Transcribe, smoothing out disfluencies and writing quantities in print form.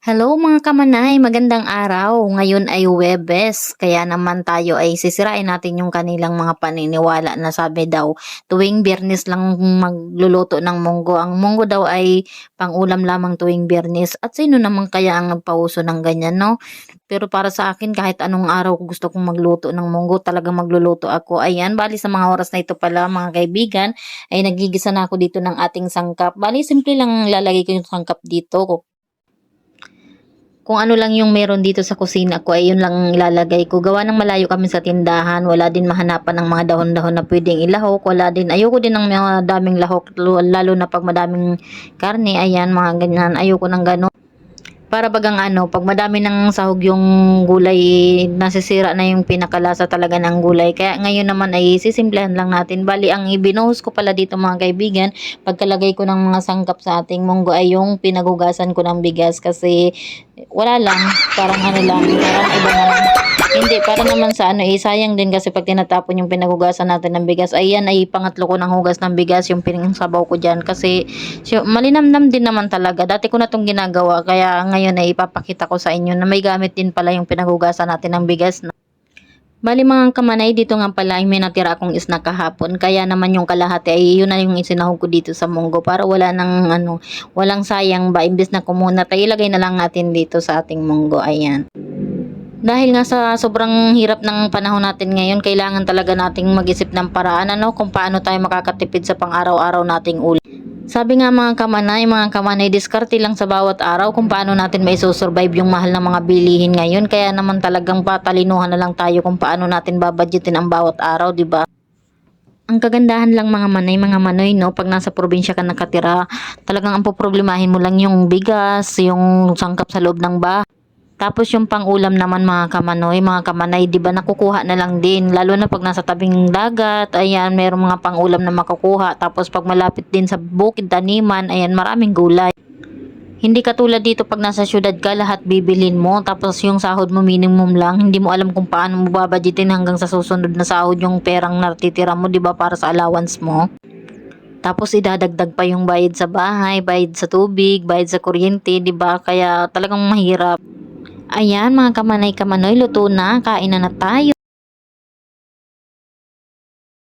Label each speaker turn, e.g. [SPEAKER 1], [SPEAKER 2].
[SPEAKER 1] Hello mga kamanay, magandang araw. Ngayon ay Huwebes, kaya naman tayo ay sisirain natin yung kanilang mga paniniwala na sabi daw tuwing Biyernes lang magluluto ng munggo. Ang munggo daw ay pangulam lamang tuwing Biyernes. At sino naman kaya ang nagpauso ng ganyan, no? Pero para sa akin, kahit anong araw gusto kong magluto ng munggo, talagang magluluto ako. Ayan, bali sa mga oras na ito pala mga kaibigan, ay nagigisa na ako dito ng ating sangkap. Bali, simple lang lalagay ko yung sangkap dito. Kung ano lang yung meron dito sa kusina ko ay yun lang ilalagay ko. Gawa ng malayo kami sa tindahan, wala din mahanapan ng mga dahon-dahon na pwedeng ilahok, wala din. Ayoko din ng mga daming lahok, lalo na pag madaming karne, ayan, mga ganyan. Ayoko ng gano'n. Para bagang ano, pag madami ng sahog yung gulay, nasisira na yung pinakalasa talaga ng gulay. Kaya ngayon naman ay sisimplehan lang natin. Bali, ang ibinuhos ko pala dito mga kaibigan, pagkalagay ko ng mga sangkap sa ating munggo ay yung pinagugasan ko ng bigas kasi wala lang, parang ano lang, parang iba na lang. Hindi, para naman sa ano, sayang din kasi pag tinatapon yung pinagugasan natin ng bigas, ayan ay pangatlo ko ng hugas ng bigas, yung pinangsabaw ko dyan kasi malinamnam din naman talaga. Dati ko na itong ginagawa, kaya ngayon ay ipapakita ko sa inyo na may gamit din pala yung pinagugasan natin ng bigas. Bali mga kamanay, dito nga pala ay may natira akong isna kahapon. Kaya naman yung kalahati ay yun na yung isinahog ko dito sa munggo para wala nang ano, walang sayang ba. Imbes na kumunat ay ilagay na lang natin dito sa ating munggo. Ayan. Dahil nga sa sobrang hirap ng panahon natin ngayon, kailangan talaga nating mag-isip ng paraan kung paano tayo makakatipid sa pang-araw-araw nating ulam. Sabi nga mga kamanay, diskarte lang sa bawat araw kung paano natin maisosurvive yung mahal ng mga bilihin ngayon. Kaya naman talagang patalinuhan na lang tayo kung paano natin babadgetin ang bawat araw, di ba? Ang kagandahan lang mga manoy, no, pag nasa probinsya ka nakatira, talagang ang poproblemahin mo lang yung bigas, yung sangkap sa loob ng bahay. Tapos yung pang-ulam naman mga kamanay, 'di ba nakukuha na lang din lalo na pag nasa tabing dagat. Ayan, merong mga pang-ulam na makukuha. Tapos pag malapit din sa bukid, taniman, ayan, maraming gulay. Hindi katulad dito pag nasa syudad ka, lahat bibilin mo. Tapos yung sahod mo minimum lang. Hindi mo alam kung paano mo babadgetin hanggang sa susunod na sahod yung perang natitira mo, 'di ba, para sa allowance mo. Tapos idadagdag pa yung bayad sa bahay, bayad sa tubig, bayad sa kuryente, 'di ba? Kaya talagang mahirap. Ayan mga kamanay-kamanoy, luto na, kain na tayo.